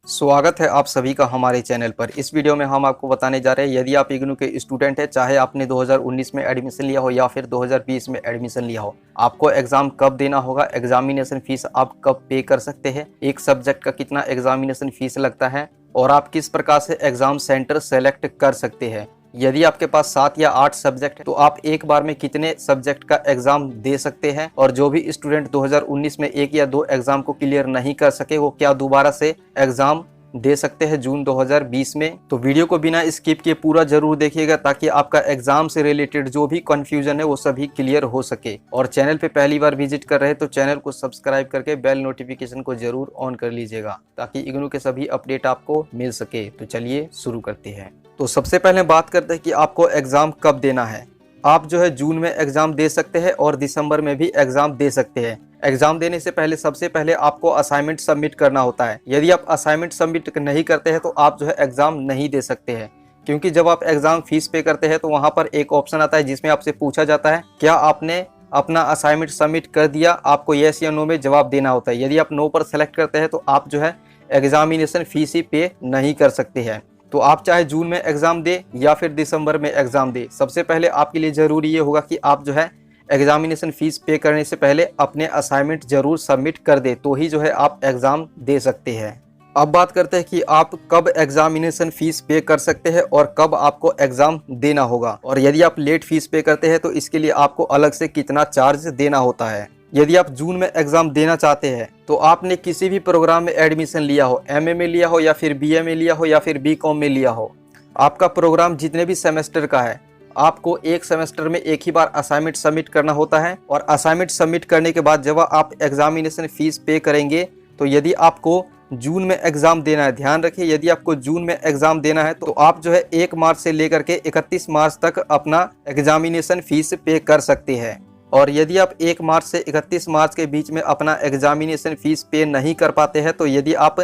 स्वागत है आप सभी का हमारे चैनल पर। इस वीडियो में हम आपको बताने जा रहे हैं, यदि आप इग्नू के स्टूडेंट हैं, चाहे आपने 2019 में एडमिशन लिया हो या फिर 2020 में एडमिशन लिया हो, आपको एग्जाम कब देना होगा, एग्जामिनेशन फीस आप कब पे कर सकते हैं, एक सब्जेक्ट का कितना एग्जामिनेशन फीस लगता है और आप किस प्रकार से एग्जाम सेंटर सेलेक्ट कर सकते हैं। यदि आपके पास 7 या 8 सब्जेक्ट है तो आप एक बार में कितने सब्जेक्ट का एग्जाम दे सकते हैं, और जो भी स्टूडेंट 2019 में 1 या 2 एग्जाम को क्लियर नहीं कर सके वो क्या दोबारा से एग्जाम दे सकते हैं जून 2020 में। तो वीडियो को बिना स्किप किए पूरा जरूर देखिएगा ताकि आपका एग्जाम से रिलेटेड जो भी कंफ्यूजन है वो सभी क्लियर हो सके। और चैनल पे पहली बार विजिट कर रहे हैं तो चैनल को सब्सक्राइब करके बेल नोटिफिकेशन को जरूर ऑन कर लीजिएगा ताकि इग्नू के सभी अपडेट आपको मिल सके। तो चलिए शुरू करते हैं। तो सबसे पहले बात करते हैं कि आपको एग्जाम कब देना है। आप जो है जून में एग्जाम दे सकते हैं और दिसंबर में भी एग्जाम दे सकते हैं। एग्जाम देने से पहले सबसे पहले आपको असाइनमेंट सबमिट करना होता है। यदि आप असाइनमेंट सबमिट नहीं करते हैं तो आप जो है एग्जाम नहीं दे सकते हैं, क्योंकि जब आप एग्जाम फीस पे करते हैं तो वहां पर एक ऑप्शन आता है जिसमें आपसे पूछा जाता है क्या आपने अपना असाइनमेंट सबमिट कर दिया। आपको यस या नो में जवाब देना होता है। यदि आप नो पर सेलेक्ट करते हैं तो आप जो है एग्जामिनेशन फीस ही पे नहीं कर सकते हैं। तो आप चाहे जून में एग्जाम दे या फिर दिसंबर में एग्जाम दे, सबसे पहले आपके लिए जरूरी ये होगा कि आप जो है एग्जामिनेशन फीस पे करने से पहले अपने असाइनमेंट जरूर सबमिट कर दे, तो ही जो है आप एग्जाम दे सकते हैं। अब बात करते हैं कि आप कब एग्जामिनेशन फीस पे कर सकते हैं और कब आपको एग्जाम देना होगा। और यदि आप लेट फीस पे करते हैं तो इसके लिए आपको अलग से कितना चार्ज देना होता है। यदि आप जून में एग्जाम देना चाहते हैं तो आपने किसी भी प्रोग्राम में एडमिशन लिया हो, एमए में लिया हो या फिर बीए में लिया हो या फिर बीकॉम में लिया हो, आपका प्रोग्राम जितने भी सेमेस्टर का है, आपको एक सेमेस्टर में एक ही बार असाइनमेंट सबमिट करना होता है। और असाइनमेंट सबमिट करने के बाद जब आप एग्जामिनेशन फीस पे करेंगे तो यदि आपको जून में एग्जाम देना है, ध्यान रखिए, यदि आपको जून में एग्जाम देना है तो आप जो है 1 मार्च से लेकर के 31 मार्च तक अपना एग्जामिनेशन फीस पे कर सकते हैं। और यदि आप 1 मार्च से 31 मार्च के बीच में अपना एग्जामिनेशन फीस पे नहीं कर पाते हैं तो यदि आप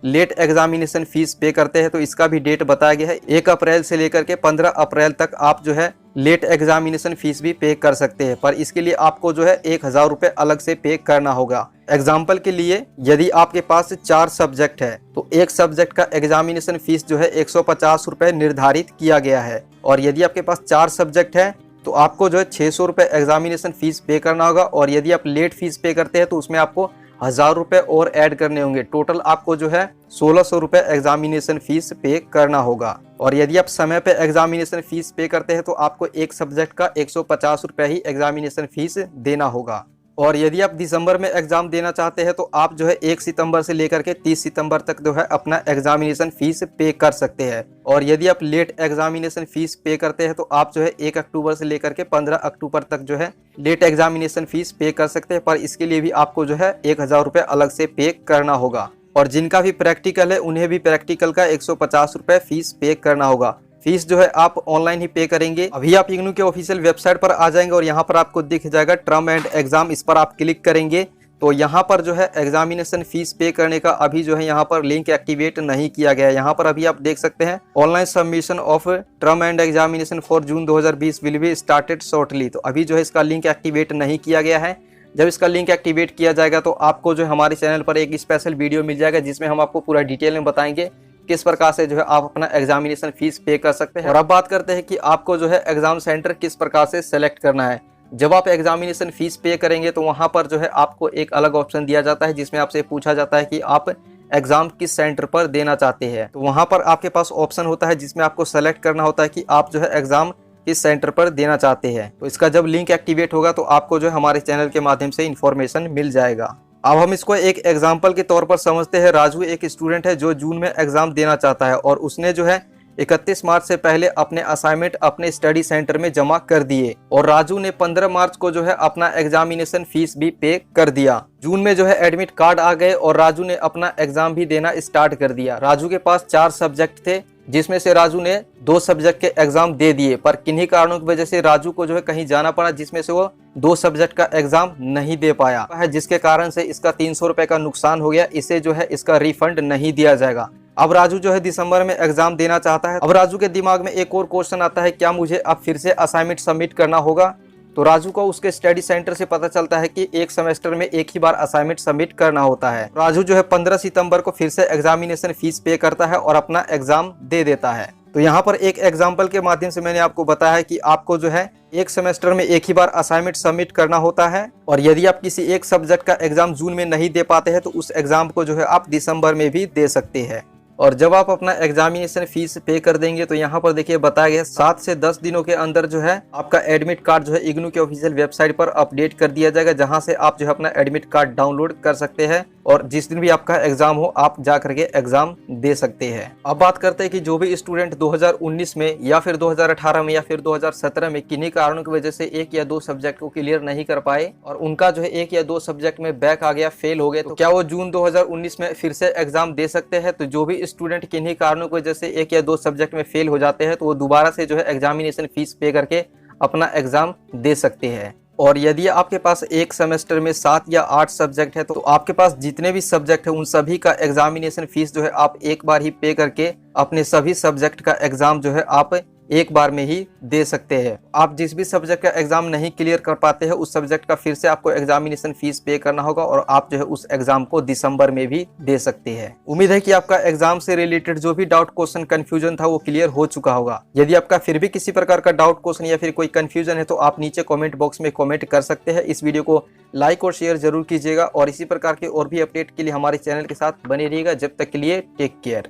लेट एग्जामिनेशन फीस पे करते हैं तो इसका भी डेट बताया गया है। 1 अप्रैल से लेकर के 15 अप्रैल तक आप जो है लेट एग्जामिनेशन फीस भी पे कर सकते हैं, पर इसके लिए आपको जो है 1000 रुपये अलग से पे करना होगा। एग्जाम्पल के लिए, यदि आपके पास 4 सब्जेक्ट है तो एक सब्जेक्ट का एग्जामिनेशन फीस जो है 150 रुपये निर्धारित किया गया है। और यदि आपके पास 4 सब्जेक्ट है तो आपको जो है 600 रुपये एग्जामिनेशन फीस पे करना होगा। और यदि आप लेट फीस पे करते हैं तो उसमें आपको 1000 रुपये और ऐड करने होंगे। टोटल आपको जो है 1600 रुपये एग्जामिनेशन फीस पे करना होगा। और यदि आप समय पे एग्जामिनेशन फीस पे करते हैं तो आपको एक सब्जेक्ट का 150 रुपये ही एग्जामिनेशन फीस देना होगा। और यदि आप दिसंबर में एग्जाम देना चाहते हैं तो आप जो है 1 सितंबर से लेकर के 30 सितंबर तक जो है अपना एग्जामिनेशन फीस पे कर सकते हैं। और यदि आप लेट एग्जामिनेशन फीस पे करते हैं तो आप जो है 1 अक्टूबर से लेकर के 15 अक्टूबर तक जो है लेट एग्जामिनेशन फीस पे कर सकते हैं, पर इसके लिए भी आपको जो है 1000 रुपये अलग से पे करना होगा। और जिनका भी प्रैक्टिकल है उन्हें भी प्रैक्टिकल का 150 रुपये फीस पे करना होगा। फीस जो है आप ऑनलाइन ही पे करेंगे। अभी आप इग्नू के ऑफिशियल वेबसाइट पर आ जाएंगे और यहाँ पर आपको दिख जाएगा टर्म एंड एग्जाम, इस पर आप क्लिक करेंगे तो यहाँ पर जो है एग्जामिनेशन फीस पे करने का अभी जो है यहाँ पर लिंक एक्टिवेट नहीं किया गया है। यहाँ पर अभी आप देख सकते हैं online submission of term and examination for June 2020 will be started shortly. तो अभी जो है इसका लिंक एक्टिवेट नहीं किया गया है। जब इसका लिंक एक्टिवेट किया जाएगा तो आपको जो हमारे चैनल पर एक स्पेशल वीडियो मिल जाएगा जिसमें हम आपको पूरा डिटेल में बताएंगे किस प्रकार से जो है आप अपना एग्जामिनेशन फीस पे कर सकते हैं। और अब बात करते हैं कि आपको जो है एग्जाम सेंटर किस प्रकार से सेलेक्ट करना है। जब आप एग्जामिनेशन फीस पे करेंगे तो वहां पर जो है आपको एक अलग ऑप्शन दिया जाता है जिसमें आपसे पूछा जाता है कि आप एग्जाम किस सेंटर पर देना चाहते हैं। तो वहां पर आपके पास ऑप्शन होता है जिसमें आपको सेलेक्ट करना होता है कि आप जो है एग्जाम किस सेंटर पर देना चाहते हैं। तो इसका जब लिंक एक्टिवेट होगा तो आपको जो है हमारे चैनल के माध्यम से इन्फॉर्मेशन मिल जाएगा। अब हम इसको एक एग्जाम्पल के तौर पर समझते हैं। राजू एक स्टूडेंट है जो जून में एग्जाम देना चाहता है और उसने जो है 31 मार्च से पहले अपने असाइनमेंट अपने स्टडी सेंटर में जमा कर दिए और राजू ने 15 मार्च को जो है अपना एग्जामिनेशन फीस भी पे कर दिया। जून में जो है एडमिट कार्ड आ गए और राजू ने अपना एग्जाम भी देना स्टार्ट कर दिया। राजू के पास 4 सब्जेक्ट थे जिसमें से राजू ने 2 सब्जेक्ट के एग्जाम दे दिए, पर किन्हीं कारणों की वजह से राजू को जो है कहीं जाना पड़ा जिसमें से वो 2 सब्जेक्ट का एग्जाम नहीं दे पाया है, जिसके कारण से इसका 300 रुपये का नुकसान हो गया। इसे जो है इसका रिफंड नहीं दिया जाएगा। अब राजू जो है दिसंबर में एग्जाम देना चाहता है। अब राजू के दिमाग में एक और क्वेश्चन आता है, क्या मुझे अब फिर से असाइनमेंट सबमिट करना होगा। तो राजू को उसके स्टडी सेंटर से पता चलता है कि एक सेमेस्टर में एक ही बार असाइनमेंट सबमिट करना होता है। राजू जो है 15 सितंबर को फिर से एग्जामिनेशन फीस पे करता है और अपना एग्जाम दे देता है। तो यहाँ पर एक एग्जाम्पल के माध्यम से मैंने आपको बताया कि आपको जो है एक सेमेस्टर में एक ही बार असाइनमेंट सबमिट करना होता है, और यदि आप किसी एक सब्जेक्ट का एग्जाम जून में नहीं दे पाते हैं तो उस एग्जाम को जो है आप दिसंबर में भी दे सकते हैं। और जब आप अपना एग्जामिनेशन फीस पे कर देंगे तो यहाँ पर देखिए बताया गया 7 से 10 दिनों के अंदर जो है आपका एडमिट कार्ड जो है इग्नू के ऑफिशियल वेबसाइट पर अपडेट कर दिया जाएगा, जहां से आप जो है अपना एडमिट कार्ड डाउनलोड कर सकते हैं और जिस दिन भी आपका एग्जाम हो आप जा करके एग्जाम दे सकते हैं। अब बात करते हैं कि जो भी स्टूडेंट 2019 में या फिर 2018 में या फिर 2017 में किन्हीं कारणों की वजह से एक या दो सब्जेक्ट को क्लियर नहीं कर पाए और उनका जो है एक या दो सब्जेक्ट में बैक आ गया, फेल हो गए, तो क्या वो जून 2019 में फिर से एग्जाम दे सकते हैं? तो जो भी स्टूडेंट किन्हीं कारणों की वजह से एक या दो सब्जेक्ट में फेल हो जाते हैं तो वो दोबारा से जो है एग्जामिनेशन फीस पे करके अपना एग्जाम दे सकते हैं। और यदि आपके पास एक सेमेस्टर में 7 या 8 सब्जेक्ट है तो आपके पास जितने भी सब्जेक्ट है उन सभी का एग्जामिनेशन फीस जो है आप एक बार ही पे करके अपने सभी सब्जेक्ट का एग्जाम जो है आप एक बार में ही दे सकते हैं। आप जिस भी सब्जेक्ट का एग्जाम नहीं क्लियर कर पाते हैं उस सब्जेक्ट का फिर से आपको एग्जामिनेशन फीस पे करना होगा और आप जो है उस एग्जाम को दिसंबर में भी दे सकते हैं। उम्मीद है कि आपका एग्जाम से रिलेटेड जो भी डाउट, क्वेश्चन, कंफ्यूजन था वो क्लियर हो चुका होगा। यदि आपका फिर भी किसी प्रकार का डाउट, क्वेश्चन या फिर कोई कंफ्यूजन है तो आप नीचे कॉमेंट बॉक्स में कॉमेंट कर सकते हैं। इस वीडियो को लाइक और शेयर जरूर कीजिएगा और इसी प्रकार के और भी अपडेट के लिए हमारे चैनल के साथ बने रहिएगा। जब तक के लिए टेक केयर।